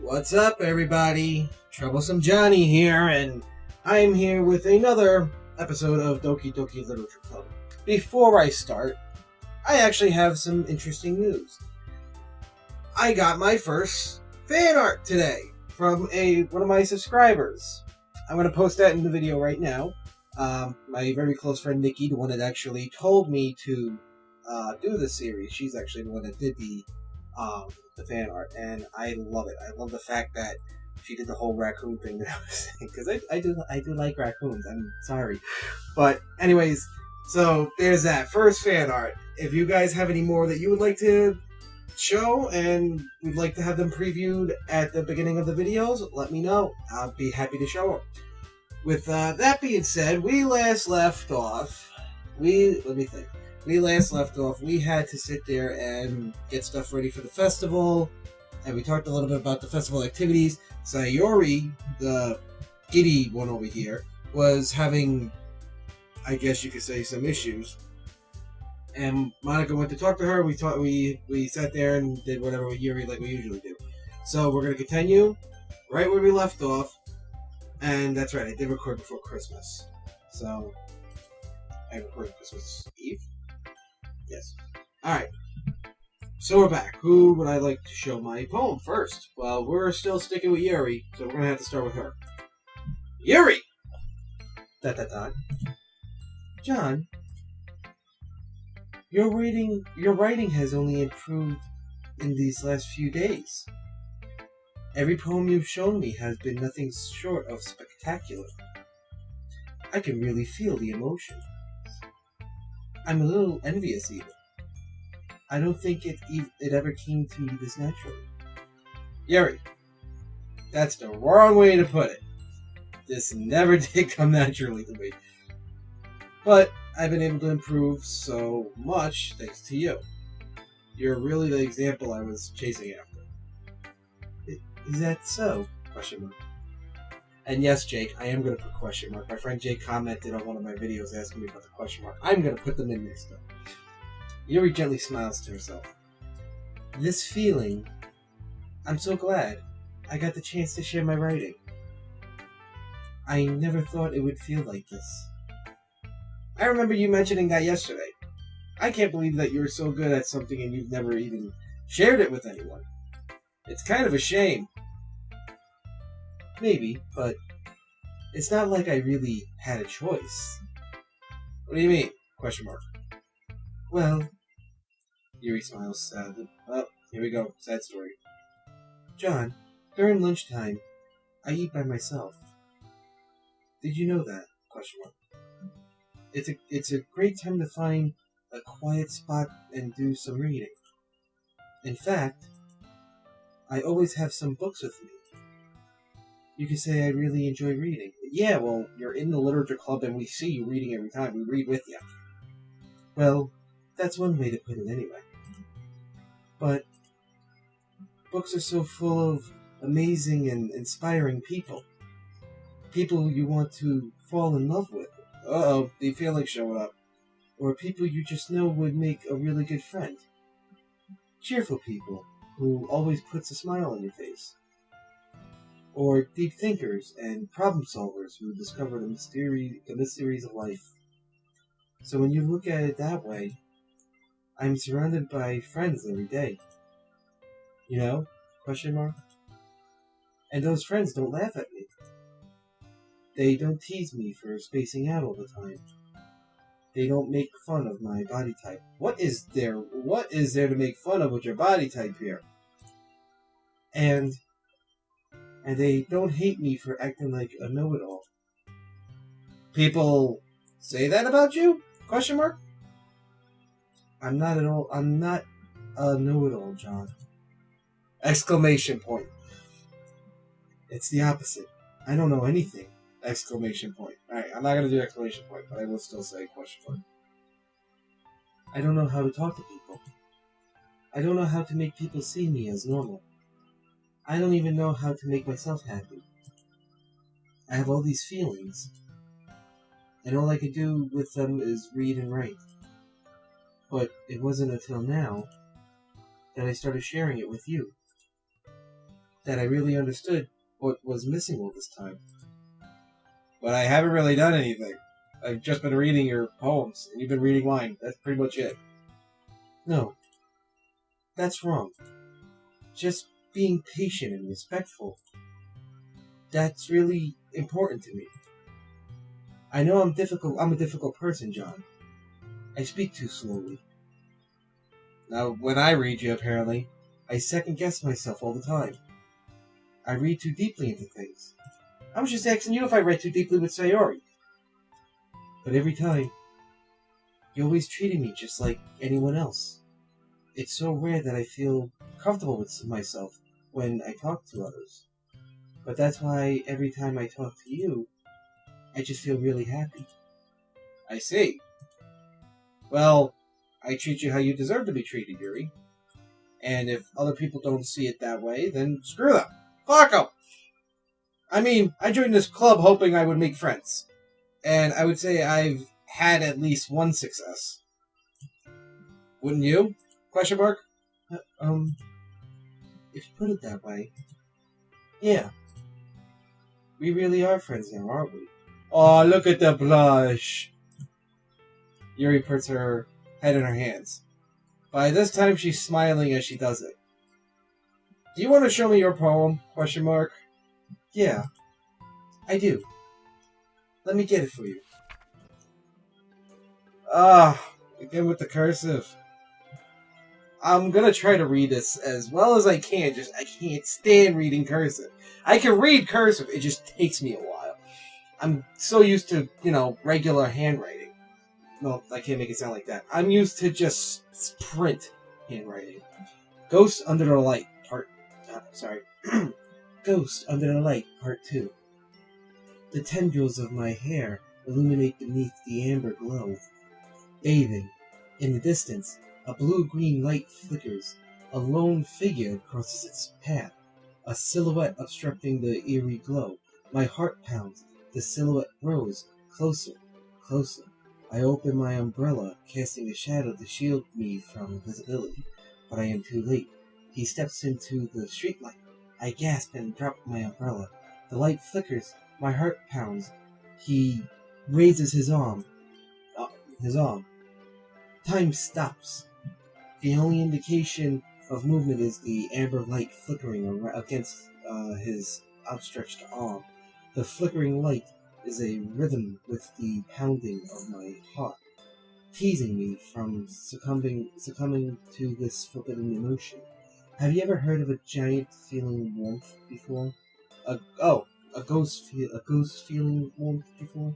What's up, everybody? Troublesome Johnny here, and I'm here with another episode of Doki Doki Literature Club. Before I start, I actually have some interesting news. I got my first fan art today from one of my subscribers. I'm going to post that in the video right now. My very close friend Nikki, the one that actually told me to do this series, she's actually the one that did the fan art, and I love it. I love the fact that she did the whole raccoon thing that I was saying, because I do like raccoons. I'm sorry, but anyways, so there's that first fan art. If you guys have any more that you would like to show and would like to have them previewed at the beginning of the videos, let me know. I'll be happy to show them. With that being said, we last left off. We had to sit there and get stuff ready for the festival, and we talked a little bit about the festival activities. Sayori, the giddy one over here, was having, I guess you could say, some issues. And Monica went to talk to her. We sat there and did whatever with Yuri like we usually do. So we're going to continue right where we left off. And that's right, I did record before Christmas. So I recorded Christmas Eve? Yes. Alright. So we're back. Who would I like to show my poem first? Well, we're still sticking with Yuri, so we're going to have to start with her. Yuri! ... John, your writing has only improved in these last few days. Every poem you've shown me has been nothing short of spectacular. I can really feel the emotion. I'm a little envious even. I don't think it ever came to me this naturally. Yuri, that's the wrong way to put it. This never did come naturally to me. But I've been able to improve so much thanks to you. You're really the example I was chasing after. Is that so? Question mark. And yes, Jake, I am going to put question mark. My friend Jake commented on one of my videos asking me about the question mark. I'm going to put them in next time. Yuri gently smiles to herself. This feeling, I'm so glad I got the chance to share my writing. I never thought it would feel like this. I remember you mentioning that yesterday. I can't believe that you're so good at something and you've never even shared it with anyone. It's kind of a shame. Maybe, but it's not like I really had a choice. What do you mean? Question mark. Well, Yuri smiles sadly. Oh, here we go. Sad story. John, during lunchtime, I eat by myself. Did you know that? Question mark. It's a great time to find a quiet spot and do some reading. In fact, I always have some books with me. You could say I really enjoy reading. Yeah, well, you're in the literature club and we see you reading every time. We read with you. Well, that's one way to put it anyway. But books are so full of amazing and inspiring people. People you want to fall in love with. Uh-oh, the feelings showing up. Or people you just know would make a really good friend. Cheerful people who always puts a smile on your face. Or deep thinkers and problem solvers who discover the mysteries of life. So when you look at it that way, I'm surrounded by friends every day. You know? Question mark. And those friends don't laugh at me. They don't tease me for spacing out all the time. They don't make fun of my body type. What is there to make fun of with your body type here? And they don't hate me for acting like a know-it-all. People say that about you? Question mark. I'm not a know-it-all, John. Exclamation point. It's the opposite. I don't know anything. Exclamation point. Alright, I'm not going to do exclamation point, but I will still say question mark. I don't know how to talk to people. I don't know how to make people see me as normal. I don't even know how to make myself happy. I have all these feelings, and all I could do with them is read and write. But it wasn't until now that I started sharing it with you. that I really understood what was missing all this time. But I haven't really done anything. I've just been reading your poems, and you've been reading mine. That's pretty much it. No, that's wrong. Just being patient and respectful. That's really important to me. I know I'm a difficult person, John. I speak too slowly. Now, when I read you, apparently, I second-guess myself all the time. I read too deeply into things. I was just asking you if I read too deeply with Sayori. But every time, you always treated me just like anyone else. It's so rare that I feel comfortable with myself when I talk to others. But that's why every time I talk to you, I just feel really happy. I see. Well, I treat you how you deserve to be treated, Yuri. And if other people don't see it that way, then screw them. Fuck them! I mean, I joined this club hoping I would make friends. And I would say I've had at least one success. Wouldn't you? Question mark? If you put it that way. Yeah. We really are friends now, aren't we? Oh, look at the blush. Yuri puts her head in her hands. By this time, she's smiling as she does it. Do you want to show me your poem? Question mark. Yeah, I do. Let me get it for you. Again with the cursive. I'm gonna try to read this as well as I can. I can't stand reading cursive. I can read cursive, it just takes me a while. I'm so used to, regular handwriting. No, I can't make it sound like that. I'm used to just print handwriting. Ghost Under the Light, Ghost Under the Light, Part 2. The tendrils of my hair illuminate beneath the amber glow. Bathing. In the distance, a blue-green light flickers. A lone figure crosses its path. A silhouette obstructing the eerie glow. My heart pounds. The silhouette grows. Closer. Closer. I open my umbrella, casting a shadow to shield me from visibility. But I am too late. He steps into the streetlight. I gasp and drop my umbrella. The light flickers. My heart pounds. He raises his arm. Time stops. The only indication of movement is the amber light flickering against his outstretched arm. The flickering light is a rhythm with the pounding of my heart, teasing me from succumbing to this forbidden emotion. Have you ever heard of a giant feeling warmth before? A ghost feeling warmth before?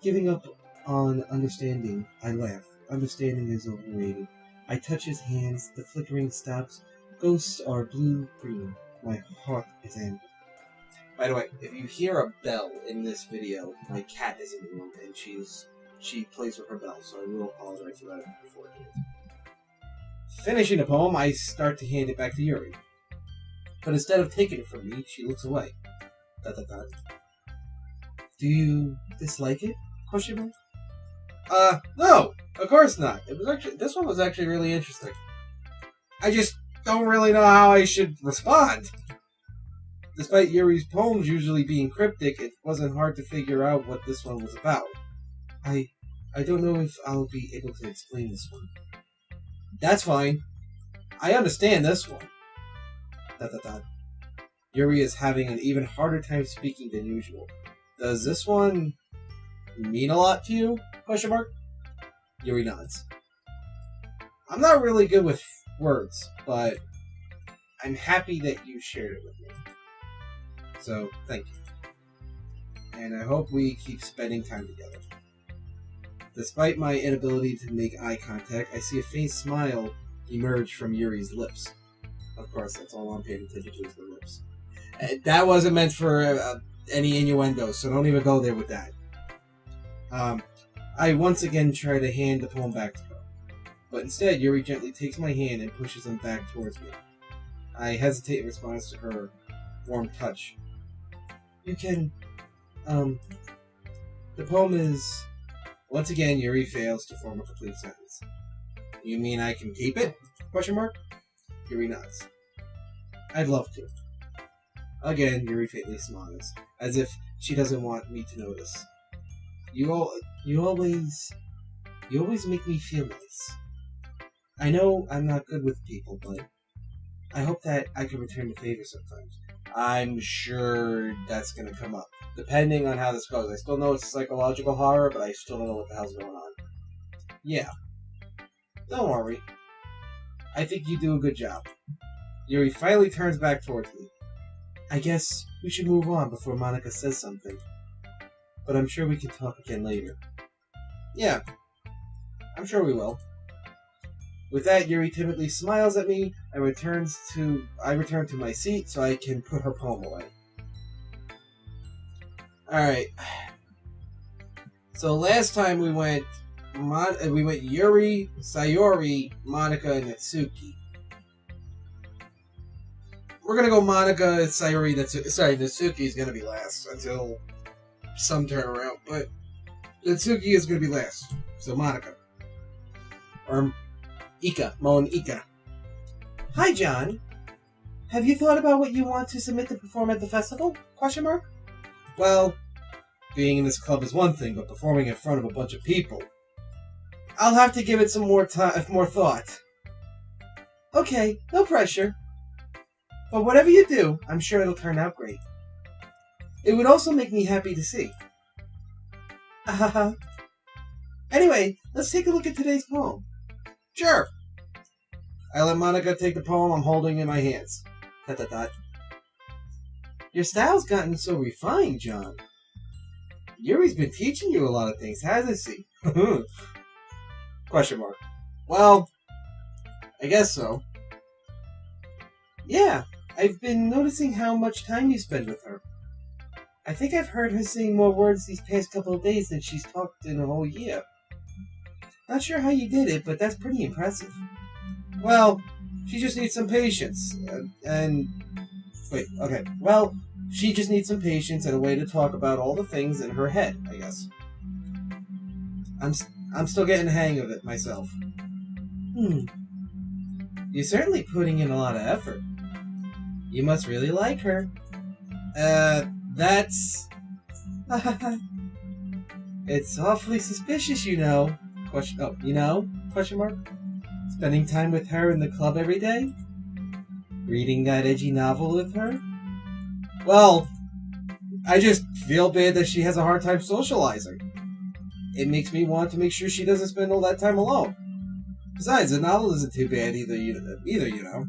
Giving up on understanding, I laugh. Understanding is overrated. I touch his hands, the flickering stops. Ghosts are blue-green. My heart is amber. By the way, if you hear a bell in this video, my cat is in the room and she plays with her bell, so I will apologize for that beforehand. Finishing the poem, I start to hand it back to Yuri. But instead of taking it from me, she looks away. ... Do you dislike it? Question mark? No! Of course not. This one was actually really interesting. I just don't really know how I should respond. Despite Yuri's poems usually being cryptic, it wasn't hard to figure out what this one was about. I don't know if I'll be able to explain this one. That's fine. I understand this one. ... Yuri is having an even harder time speaking than usual. Does this one mean a lot to you? Question mark. Yuri nods. I'm not really good with words, but I'm happy that you shared it with me. So, thank you. And I hope we keep spending time together. Despite my inability to make eye contact, I see a faint smile emerge from Yuri's lips. Of course, that's all I'm paying attention to is the lips. That wasn't meant for any innuendo, so don't even go there with that. I once again try to hand the poem back to her, but instead Yuri gently takes my hand and pushes him back towards me. I hesitate in response to her warm touch. You can, the poem is... Once again, Yuri fails to form a complete sentence. You mean I can keep it? Question mark. Yuri nods. I'd love to. Again, Yuri faintly smiles, as if she doesn't want me to notice. You always make me feel nice. I know I'm not good with people, but I hope that I can return the favor sometimes. I'm sure that's going to come up, depending on how this goes. I still know it's psychological horror, but I still don't know what the hell's going on. Yeah, don't worry. I think you do a good job. Yuri finally turns back towards me. I guess we should move on before Monica says something. But I'm sure we can talk again later. Yeah, I'm sure we will. With that, Yuri timidly smiles at me and return to my seat so I can put her poem away. Alright. So last time we went Yuri, Sayori, Monica, and Natsuki. We're gonna go Monica, Sayori, Natsuki is gonna be last until some turnaround, but Natsuki is gonna be last. So Monica. Or Mon Ika. Hi, John. Have you thought about what you want to submit to perform at the festival? ? Well, being in this club is one thing, but performing in front of a bunch of people. I'll have to give it some more thought. Okay, no pressure. But whatever you do, I'm sure it'll turn out great. It would also make me happy to see. Anyway, let's take a look at today's poem. Sure. I let Monica take the poem I'm holding in my hands. ... Your style's gotten so refined, John. Yuri's been teaching you a lot of things, hasn't he? ? Well, I guess so. Yeah, I've been noticing how much time you spend with her. I think I've heard her saying more words these past couple of days than she's talked in a whole year. Not sure how you did it, but that's pretty impressive. Well, she just needs some patience. Well, she just needs some patience and a way to talk about all the things in her head, I guess. I'm still getting the hang of it myself. You're certainly putting in a lot of effort. You must really like her. That's... It's awfully suspicious, you know. Question mark? Spending time with her in the club every day? Reading that edgy novel with her? Well, I just feel bad that she has a hard time socializing. It makes me want to make sure she doesn't spend all that time alone. Besides, the novel isn't too bad either, you know.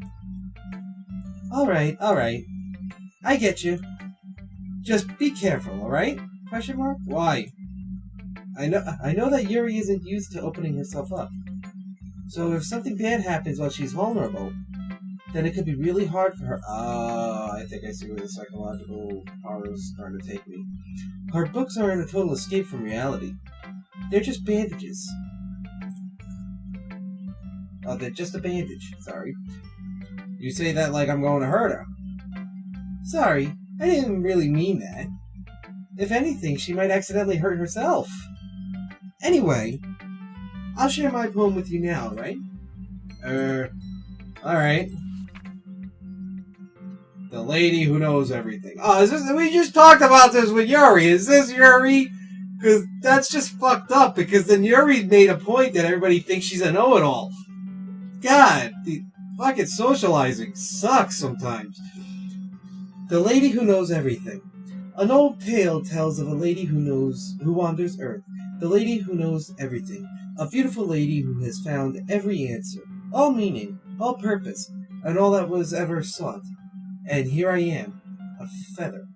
Alright. I get you. Just be careful, alright? ? Why? I know that Yuri isn't used to opening herself up. So if something bad happens while she's vulnerable, then it could be really hard for her. I think I see where the psychological horror is starting to take me. Her books aren't a total escape from reality. They're just bandages. Oh, they're just a bandage. Sorry. You say that like I'm going to hurt her. Sorry, I didn't really mean that. If anything, she might accidentally hurt herself. Anyway, I'll share my poem with you now, right? Alright. The lady who knows everything. Oh, we just talked about this with Yuri. Is this Yuri? Because that's just fucked up, because then Yuri made a point that everybody thinks she's a know-it-all. God, the fucking socializing sucks sometimes. The lady who knows everything. An old tale tells of a lady who wanders Earth. The lady who knows everything. A beautiful lady who has found every answer, all meaning, all purpose, and all that was ever sought. And here I am, a feather.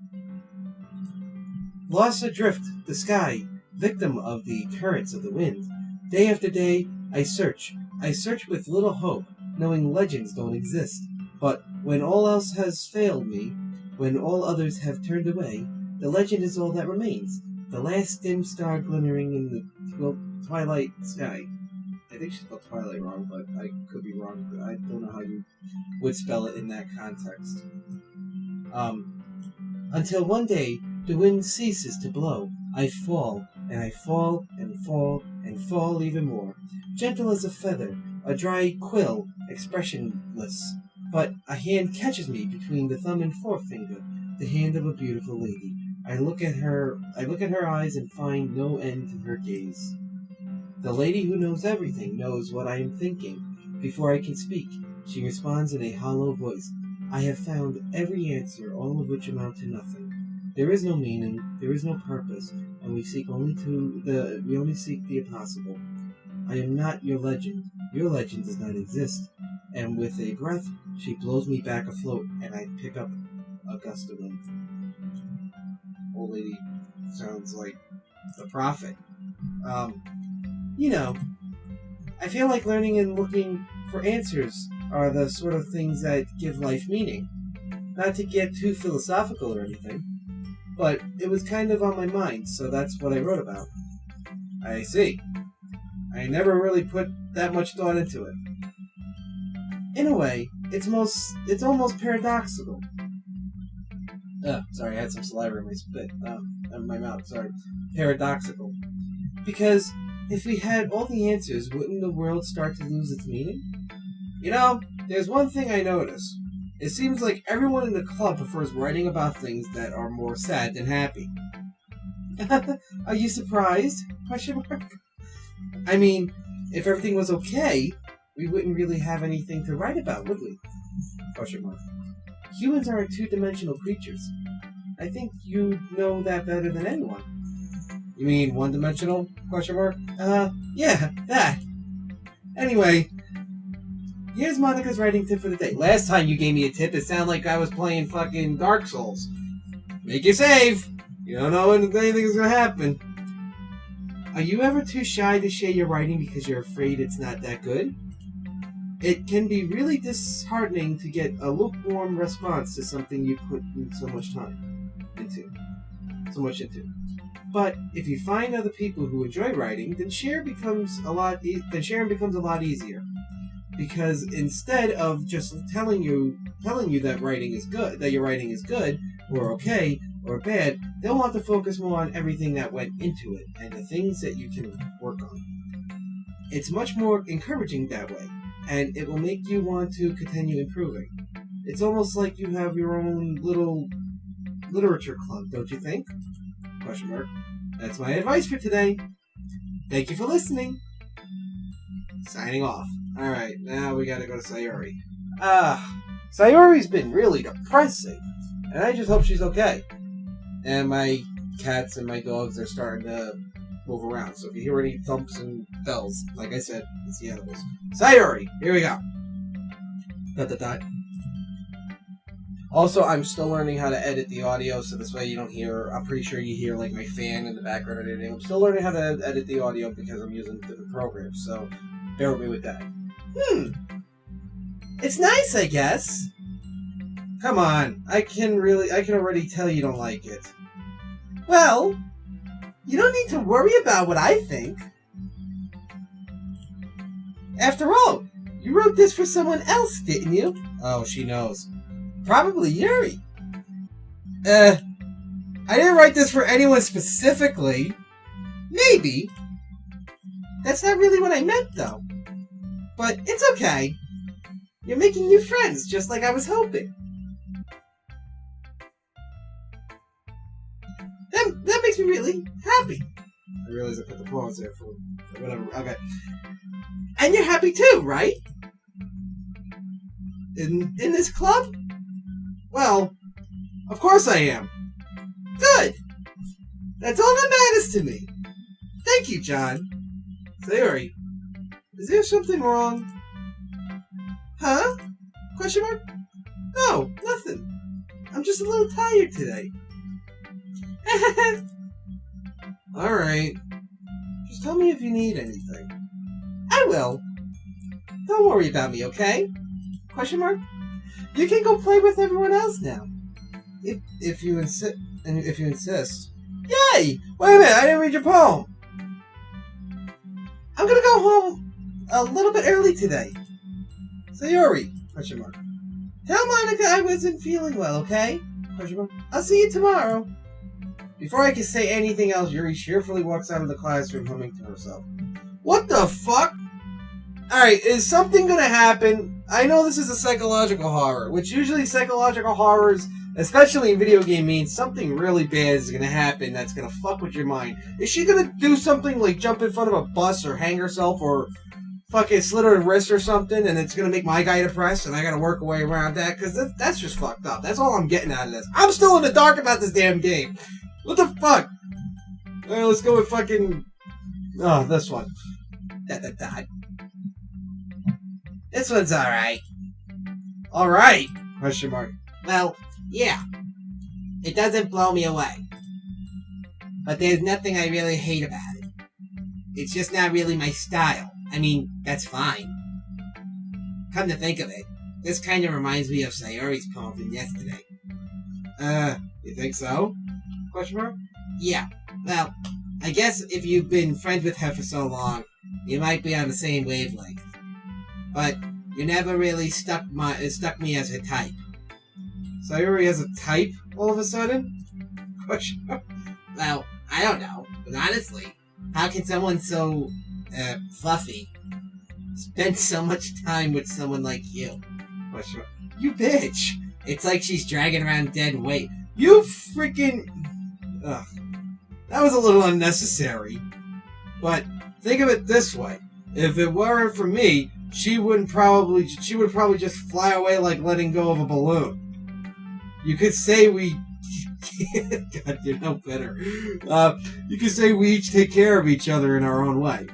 Lost adrift the sky, victim of the currents of the wind. Day after day, I search with little hope, knowing legends don't exist. But when all else has failed me, when all others have turned away, the legend is all that remains. The last dim star glimmering in the twilight sky. I think she spelled twilight wrong, but I could be wrong. But I don't know how you would spell it in that context. Until one day, the wind ceases to blow. I fall, and I fall, and fall, and fall even more. Gentle as a feather, a dry quill, expressionless. But a hand catches me between the thumb and forefinger. the hand of a beautiful lady. I look at her eyes and find no end to her gaze. The lady who knows everything knows what I am thinking before I can speak. She responds in a hollow voice. I have found every answer, all of which amount to nothing. There is no meaning, there is no purpose, and we only seek the impossible. I am not your legend. Your legend does not exist. And with a breath, she blows me back afloat, and I pick up a gust of wind. Old lady sounds like the prophet. I feel like learning and looking for answers are the sort of things that give life meaning. Not to get too philosophical or anything, but it was kind of on my mind, so that's what I wrote about. I see. I never really put that much thought into it. In a way, it's almost paradoxical. Sorry, I had some saliva in my spit, in my mouth, sorry. Paradoxical. Because if we had all the answers, wouldn't the world start to lose its meaning? There's one thing I notice. It seems like everyone in the club prefers writing about things that are more sad than happy. Are you surprised? Question mark. I mean, if everything was okay, we wouldn't really have anything to write about, would we? Question mark. Humans are two-dimensional creatures. I think you know that better than anyone. You mean one-dimensional? Question mark. Yeah, that. Anyway, here's Monica's writing tip for the day. Last time you gave me a tip, it sounded like I was playing fucking Dark Souls. Make your save. You don't know when anything is going to happen. Are you ever too shy to share your writing because you're afraid it's not that good? It can be really disheartening to get a lukewarm response to something you put in so much time into. But if you find other people who enjoy writing, then sharing becomes a lot easier. Because instead of just telling you that your writing is good, or okay, or bad, they'll want to focus more on everything that went into it and the things that you can work on. It's much more encouraging that way, and it will make you want to continue improving. It's almost like you have your own little literature club, don't you think? Question mark. That's my advice for today. Thank you for listening. Signing off. Alright, now we gotta go to Sayori. Sayori's been really depressing, and I just hope she's okay. And my cats and my dogs are starting to move around, so if you hear any thumps and bells, like I said, it's the animals. Sayori! Here we go. ... Also, I'm still learning how to edit the audio, so this way you don't hear, I'm pretty sure you hear like my fan in the background or anything. I'm still learning how to edit the audio because I'm using different programs, so bear with me with that. It's nice, I guess. Come on, I can already tell you don't like it. Well, you don't need to worry about what I think. After all, you wrote this for someone else, didn't you? Oh, she knows. Probably Yuri. I didn't write this for anyone specifically. Maybe. That's not really what I meant, though. But it's okay. You're making new friends, just like I was hoping. That makes me really happy. I realize I put the pause there for whatever. Okay. And you're happy too, right? In this club? Well, of course I am. Good. That's all that matters to me. Thank you, John. Sayori, is there something wrong? Huh? Question mark? No, nothing. I'm just a little tired today. Alright. Just tell me if you need anything. I will. Don't worry about me, okay? Question mark? You can go play with everyone else now. If you insist. Yay! Wait a minute, I didn't read your poem. I'm gonna go home a little bit early today. Sayori, question mark. Tell Monica I wasn't feeling well, okay? Question mark. I'll see you tomorrow. Before I can say anything else, Yuri cheerfully walks out of the classroom humming to herself. What the fuck? Alright, is something gonna happen? I know this is a psychological horror, which usually psychological horrors, especially in video game, means something really bad is gonna happen that's gonna fuck with your mind. Is she gonna do something like jump in front of a bus or hang herself or fucking slit her wrist or something, and it's gonna make my guy depressed, and I gotta work a way around that? Because that's just fucked up. That's all I'm getting out of this. I'm still in the dark about this damn game. What the fuck? Alright, let's go with fucking... Oh, this one. This one's alright. Alright? Question mark. Well, yeah. It doesn't blow me away. But there's nothing I really hate about it. It's just not really my style. I mean, that's fine. Come to think of it, this kind of reminds me of Sayori's poem from yesterday. You think so? Question mark? Yeah, well, I guess if you've been friends with her for so long, you might be on the same wavelength. But you never really stuck me as her type. Sayori has a type all of a sudden? Question mark? Well, I don't know, but honestly, how can someone so, fluffy spend so much time with someone like you? Question mark. You bitch! It's like she's dragging around dead weight. You freaking... Ugh. That was a little unnecessary. But think of it this way. If it weren't for me, she would probably just fly away like letting go of a balloon. You could say we... God, you're no better. You could say we each take care of each other in our own way.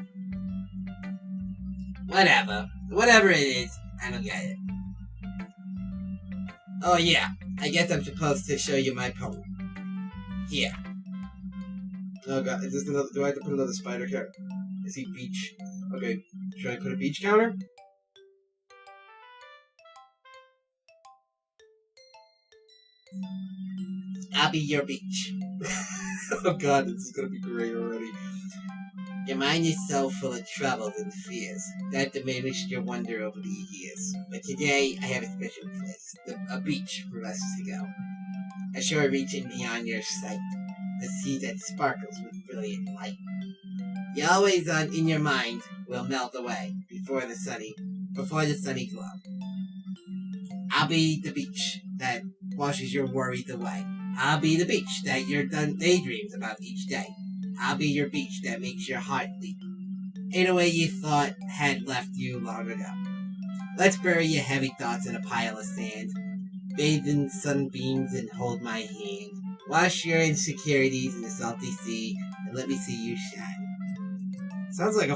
Whatever. Whatever it is, I don't get it. Oh yeah, I guess I'm supposed to show you my poem. Here. Oh god, is this another... Do I have to put another spider character? Is he beach? Okay, should I put a beach counter? I'll be your beach. Oh god, this is gonna be great already. Your mind is so full of troubles and fears that diminished your wonder over the years. But today, I have a special place, a beach for us to go. A shore reaching beyond your sight, a sea that sparkles with brilliant light. You always in your mind will melt away before the sunny glow. I'll be the beach that washes your worries away. I'll be the beach that your daydreams about each day. I'll be your beach that makes your heart leap in a way you thought had left you long ago. Let's bury your heavy thoughts in a pile of sand. Bathe in sunbeams and hold my hand. Wash your insecurities in the salty sea and let me see you shine. Sounds like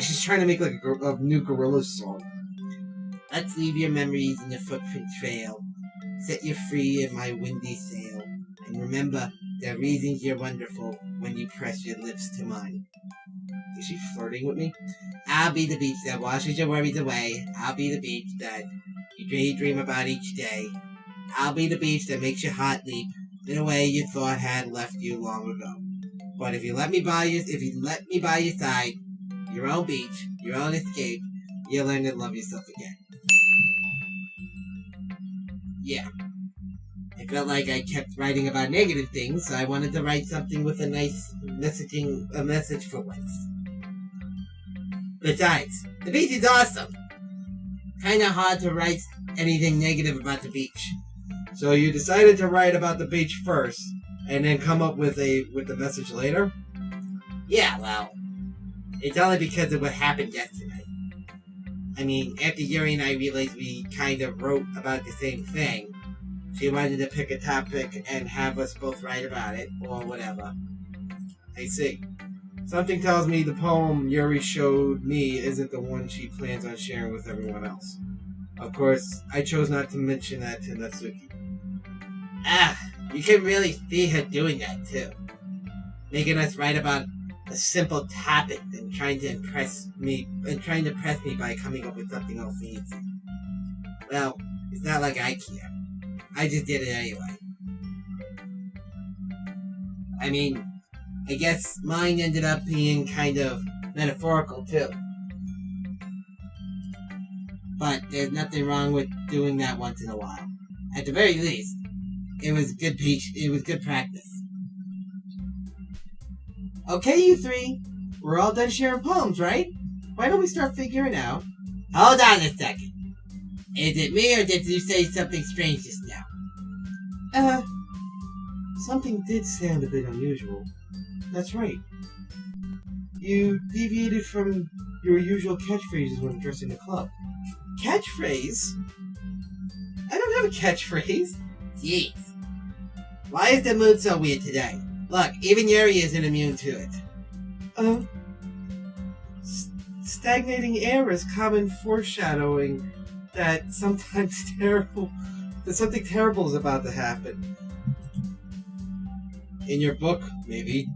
she's trying to make like a new Gorillaz song. Let's leave your memories in the footprint trail. Set you free in my windy sail. And remember, there are reasons you're wonderful when you press your lips to mine. Is she flirting with me? I'll be the beach that washes your worries away. I'll be the beach that you daydream about each day. I'll be the beach that makes your heart leap in a way you thought had left you long ago. But if you let me by your side, your own beach, your own escape, you'll learn to love yourself again. Yeah. I felt like I kept writing about negative things, so I wanted to write something with a nice message for once. Besides, the beach is awesome. Kinda hard to write anything negative about the beach. So you decided to write about the beach first, and then come up with the message later? Yeah, well, it's only because of what happened yesterday. I mean, after Yuri and I realized we kind of wrote about the same thing, she wanted to pick a topic and have us both write about it, or whatever. I see. Something tells me the poem Yuri showed me isn't the one she plans on sharing with everyone else. Of course, I chose not to mention that to Natsuki. You can really see her doing that too. Making us write about a simple topic and trying to impress me by coming up with something else easy. Well, it's not like I care. I just did it anyway. I mean, I guess mine ended up being kind of metaphorical too. But there's nothing wrong with doing that once in a while. At the very least, it was good practice. Okay, you three. We're all done sharing poems, right? why don't we start figuring out? Hold on a second. Is it me or did you say something strange just now? Something did sound a bit unusual. That's right. You deviated from your usual catchphrases when addressing the club. Catchphrase? I don't have a catchphrase. Jeez. Why is the mood so weird today? Look, even Yuri isn't immune to it. Stagnating air is common foreshadowing that something terrible is about to happen. In your book, maybe.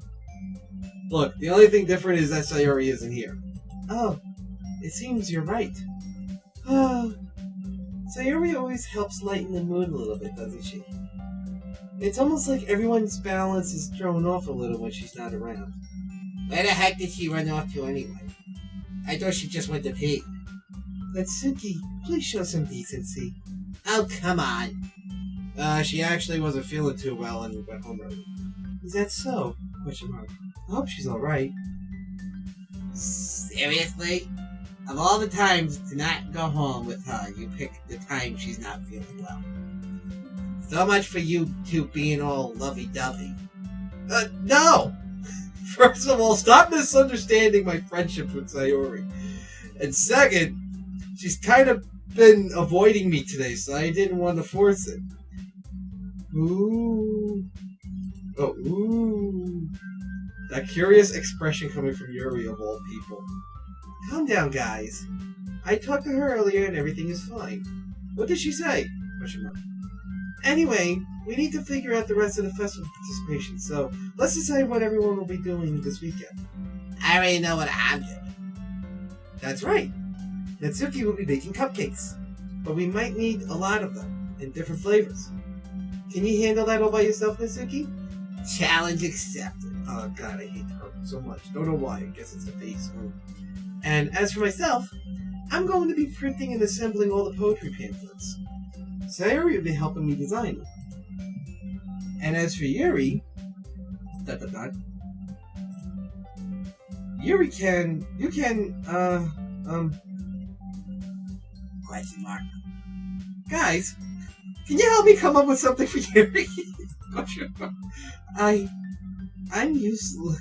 Look, the only thing different is that Sayori isn't here. Oh, it seems you're right. Sayori always helps lighten the mood a little bit, doesn't she? It's almost like everyone's balance is thrown off a little when she's not around. Where the heck did she run off to anyway? I thought she just went to pee. Natsuki, please show some decency. Oh, come on. She actually wasn't feeling too well and went home early. Is that so? I hope she's alright. Seriously? Of all the times to not go home with her, you picked the time she's not feeling well. So much for you two being all lovey-dovey. No! First of all, stop misunderstanding my friendship with Sayori. And second, she's kind of been avoiding me today, so I didn't want to force it. Ooh. Oh, ooh. That curious expression coming from Yuri of all people. Calm down, guys. I talked to her earlier and everything is fine. What did she say? Anyway, we need to figure out the rest of the festival participation, so let's decide what everyone will be doing this weekend. I already know what I'm doing. That's right. Natsuki will be baking cupcakes, but we might need a lot of them in different flavors. Can you handle that all by yourself, Natsuki? Challenge accepted. Oh god, I hate her so much. Don't know why. I guess it's the face. And as for myself, I'm going to be printing and assembling all the poetry pamphlets. Sayori will be helping me design them. And as for Yuri, Yuri you can, Question mark. Guys, can you help me come up with something for Yuri? I'm useless.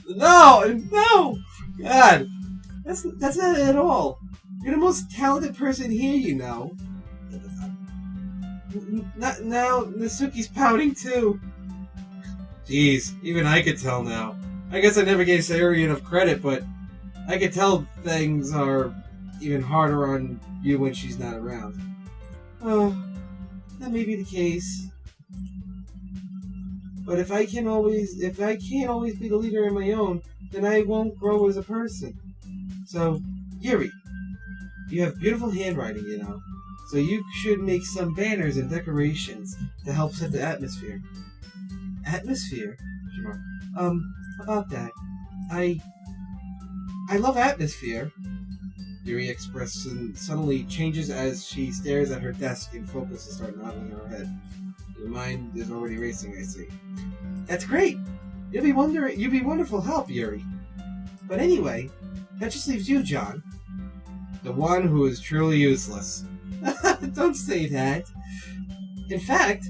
No! God, that's not it at all. You're the most talented person here, you know. Now, Natsuki's pouting too. Jeez, even I could tell now. I guess I never gave Sayori enough credit, but I could tell things are even harder on you when she's not around. Oh, that may be the case. But if I can't always be the leader on my own, then I won't grow as a person. So, Yuri, you have beautiful handwriting, you know. So you should make some banners and decorations to help set the atmosphere. Atmosphere? About that. I love atmosphere. Yuri expression suddenly changes as she stares at her desk and focus and starts nodding her head. Your mind is already racing, I see. That's great! You'd be wonderful help, Yuri. But anyway, that just leaves you, John. The one who is truly useless. Don't say that. In fact,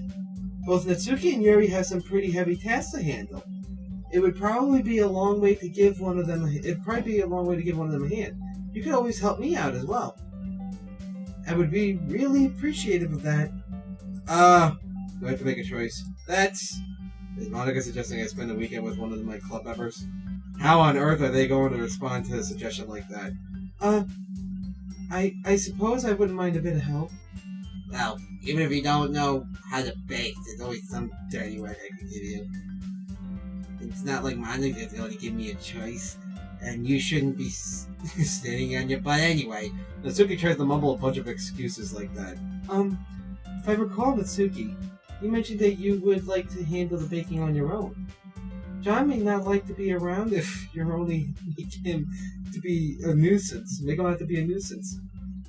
both Natsuki and Yuri have some pretty heavy tasks to handle. It would probably be a long way to give one of them a hand. You could always help me out as well. I would be really appreciative of that. Do I have to make a choice? Is Monica suggesting I spend the weekend with one of my club members? How on earth are they going to respond to a suggestion like that? I suppose I wouldn't mind a bit of help. Well, even if you don't know how to bake, there's always some dirty work I can give you. It's not like Monica's going to give me a choice, and you shouldn't be sitting on your butt anyway. Natsuki tries to mumble a bunch of excuses like that. If I recall, Natsuki, you mentioned that you would like to handle the baking on your own. John may not like to be around if you're only make him to be a nuisance. Make him have to be a nuisance.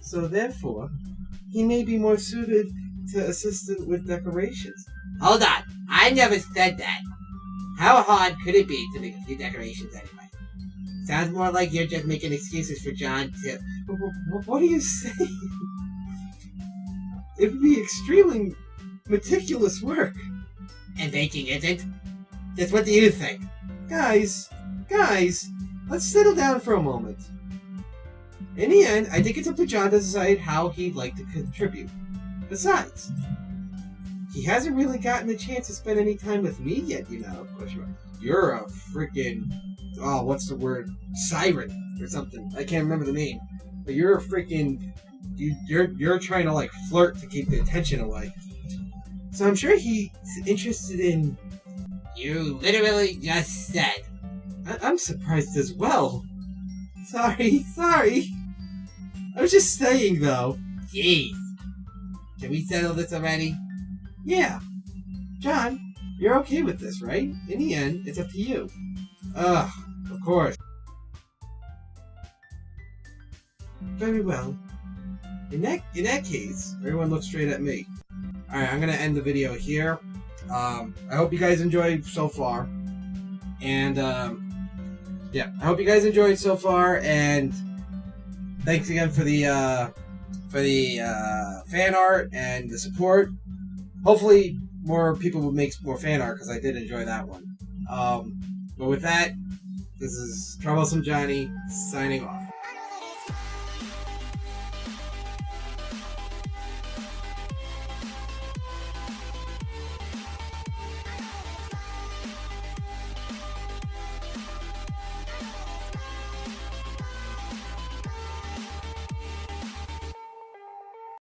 So therefore, he may be more suited to assistant with decorations. Hold on, I never said that. How hard could it be to make a few decorations anyway? Sounds more like you're just making excuses for John to... What are you saying? It would be extremely meticulous work. And baking isn't? Just what do you think? Guys, let's settle down for a moment. In the end, I think it's up to John to decide how he'd like to contribute. Besides, he hasn't really gotten the chance to spend any time with me yet, you know. You're a freaking, what's the word? Siren or something. I can't remember the name. But you're a freaking, you're trying to like flirt to keep the attention away. So I'm sure he's interested in... You literally just said. I'm surprised as well. Sorry. I was just saying, though. Jeez. Can we settle this already? Yeah. John, you're okay with this, right? In the end, it's up to you. Of course. Very well. In that case, everyone look straight at me. Alright, I'm gonna end the video here. I hope you guys enjoyed so far. And, yeah, I hope you guys enjoyed so far, and thanks again for the fan art and the support. Hopefully, more people will make more fan art, because I did enjoy that one. But with that, this is Troublesome Johnny, signing off.